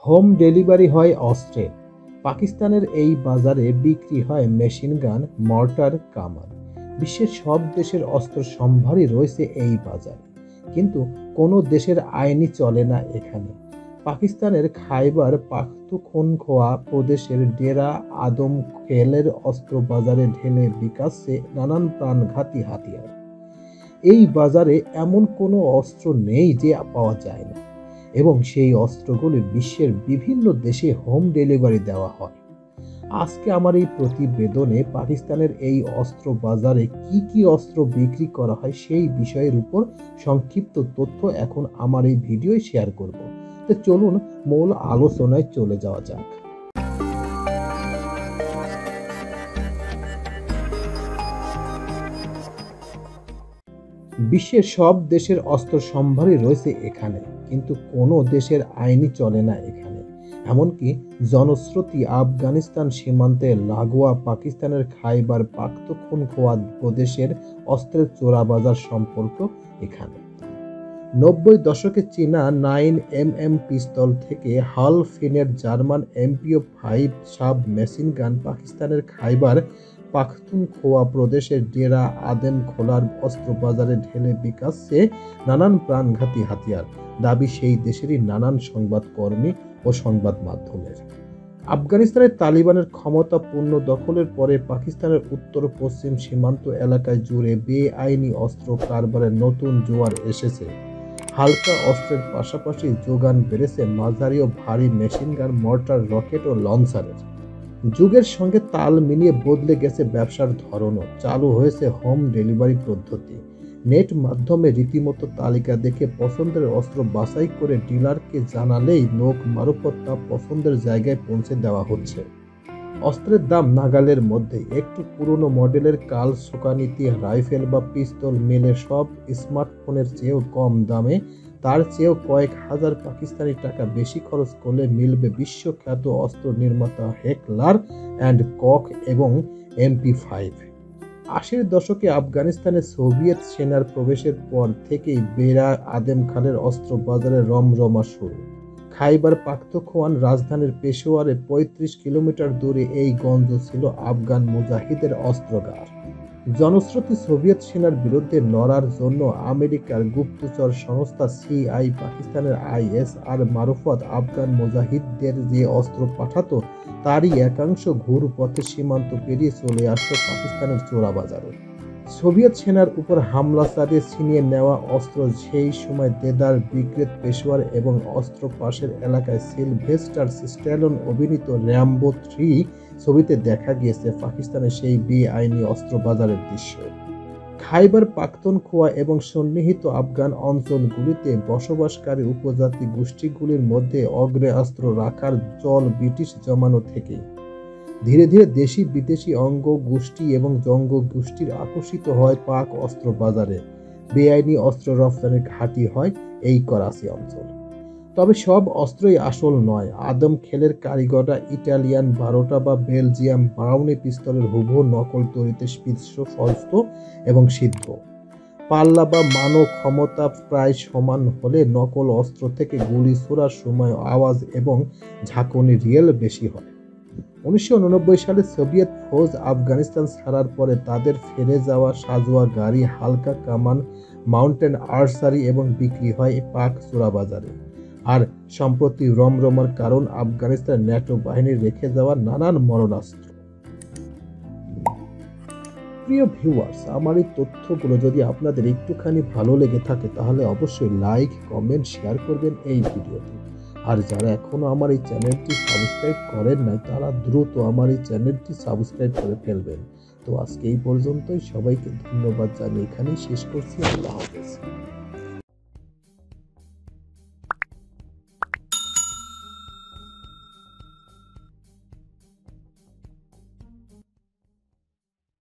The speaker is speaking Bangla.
হোম ডেলিভারি হয় অস্ত্রের। পাকিস্তানের এই বাজারে বিক্রি হয় মেশিন গান, মর্টার, কামান। বিশ্বের সব দেশের অস্ত্র সম্ভারই রয়েছে এই বাজারে, কিন্তু কোনো দেশের আইনই চলে না এখানে। পাকিস্তানের খাইবার পাখতুনখোয়া প্রদেশের ডেরা আদম খেলের অস্ত্র বাজারে ঢেলে বিকাশে নানান প্রাণঘাতী হাতিয়ার। এই বাজারে এমন কোনো অস্ত্র নেই যে পাওয়া যায় না, এবং সেই অস্ত্রগুলি বিশ্বের বিভিন্ন দেশে হোম ডেলিভারি দেওয়া হয়। আজকে আমার এই প্রতিবেদনে পাকিস্তানের এই অস্ত্র বাজারে কি কি অস্ত্র বিক্রি করা হয় সেই বিষয়ের উপর সংক্ষিপ্ত তথ্য এখন আমার এই ভিডিওয় শেয়ার করব। তো চলুন মূল আলোচনায় চলে যাওয়া যাক। বিশ্বের সব দেশের অস্ত্র সম্ভারই রয়েছে এখানে, কিন্তু কোনো দেশের আইনই চলে না এখানে। এমনকি জনশ্রুতি আফগানিস্তান সীমান্তে লাগোয়া পাকিস্তানের খাইবার পাখতুনখোয়া প্রদেশের অস্ত্রের চোরাবাজার সম্পর্ক এখানে। 90 দশকে চীনা 9mm পিস্তল থেকে হাল ফিনের German MP5 sub machine gun পাকিস্তানের খাইবার পাখতুনখোয়া প্রদেশের ডেরা আদেম খোলার অস্ত্র বাজারে ঢেলে বিকাশে নানান প্রাণঘাতী হাতিয়ার, দাবি সেই দেশেরই নানান সংবাদকর্মী ও সংবাদ মাধ্যমের। আফগানিস্তানের তালিবানের ক্ষমতাপূর্ণ দখলের পরে পাকিস্তানের উত্তর পশ্চিম সীমান্ত এলাকায় জুড়ে বেআইনি অস্ত্র কারবারের নতুন জোয়ার এসেছে। হালকা অস্ত্রের পাশাপাশি যোগান বেড়েছে মাঝারি ও ভারী মেশিনগান, মর্টার, রকেট ও লঞ্চারের। যুগের সঙ্গে তাল মিলিয়ে বদলে গেছে ব্যবসার ধরনও। চালু হয়েছে হোম ডেলিভারি পদ্ধতি। নেট মাধ্যমে রীতিমতো তালিকা দেখে পছন্দের অস্ত্র বাছাই করে ডিলারকে জানালেই লোক মারফত তা পছন্দের জায়গায় পৌঁছে দেওয়া হচ্ছে। অস্ত্রের দাম নাগালের মধ্যে। একটু পুরনো মডেলের কাল শোকানীতি রাইফেল বা পিস্তল মেলে সব স্মার্টফোনের চেয়েও কম দামে। তার চেয়েও কয়েক হাজার পাকিস্তানি টাকা বেশি খরচ করলে মিলবে বিশ্বখ্যাত অস্ত্র নির্মাতা হেকলার অ্যান্ড কক এবং MP5। 80-এর দশকে আফগানিস্তানে সোভিয়েত সেনার প্রবেশের পর থেকেই বেরা আদেম খানের অস্ত্র বাজারে রমরমা শুরু। খাইবার পাখতুনখোয়ার রাজধানীর পেশোয়ারে 35 কিলোমিটার দূরে এই গঞ্জ ছিল আফগান মুজাহিদের অস্ত্রাগার। জনশ্রুতি সোভিয়েত সেনার বিরুদ্ধে লড়ার জন্য আমেরিকার গুপ্তচর সংস্থা CIA পাকিস্তানের ISR মারফত আফগান মুজাহিদদের যে অস্ত্র পাঠাতো তারই একাংশ ঘুর পথে সীমান্ত পেরিয়ে চলে আসতো পাকিস্তানের চোরাবাজারে। সোভিয়েত সেনার উপর হামলা চালিয়ে ছিনিয়ে নেওয়া অস্ত্র সেই সময় দেদার ব্রিগেড, পেশোয়ার এবং অস্ত্র পাশের এলাকায় সিলভেস্টার স্ট্যালোন অভিনীত র্যাম্বো 3 ছবিতে দেখা গিয়েছে পাকিস্তানের সেই বেআইনি অস্ত্র বাজারের দৃশ্য। খাইবার পাখতুনখোয়া এবং সন্নিহিত আফগান অঞ্চলগুলিতে বসবাসকারী উপজাতি গোষ্ঠীগুলির মধ্যে অস্ত্র রাখার চল ব্রিটিশ জমানো থেকে। ধীরে ধীরে দেশি বিদেশি অঙ্গ গোষ্ঠী এবং জঙ্গ গোষ্ঠীর আকর্ষিত হয় পাক অস্ত্র বাজারে। বেআইনি অস্ত্র রফতানির ঘাঁটি হয় এই করাচি অঞ্চল। তবে সব অস্ত্রই আসল নয়। আদম খেলের কারিগররা ইটালিয়ান 12টা বা বেলজিয়াম ব্রাউনি পিস্তলের হুবহু নকল তৈরিতে বিশ্বস্ত এবং সিদ্ধ। পাল্লা বা মানব ক্ষমতা প্রায় সমান হলে নকল অস্ত্র থেকে গুলি ছোড়ার সময় আওয়াজ এবং ঝাঁকুনি রিয়েল বেশি হয়। 1989 সালে সোভিয়েত ফৌজ আফগানিস্তান ছাড়ার পরে তাদের ফেরে যাওয়া সাজোয়া গাড়ি, হালকা কামান, মাউন্টেন আর্সারি এবং বিক্রি হয় পাক চোরাবাজারে। আর সম্প্রতি রমরমার কারণ আফগানিস্তান ন্যাটো বাহিনীর রেখে যাওয়া নানান মরণাস্ত্র। প্রিয় ভিউয়ার্স, আমার এই তথ্যগুলো যদি আপনাদের একটুখানি ভালো লেগে থাকে তাহলে অবশ্যই লাইক, কমেন্ট, শেয়ার করবেন এই ভিডিওটি। আর যারা এখনো আমার এই চ্যানেলটি সাবস্ক্রাইব করেন নাই তারা দ্রুত আমার এই চ্যানেলটি সাবস্ক্রাইব করে ফেলবেন। তো আজকে এই পর্যন্তই। সবাইকে ধন্যবাদ জানিয়ে এখানেই শেষ করছি। আল্লাহ হাফেজ।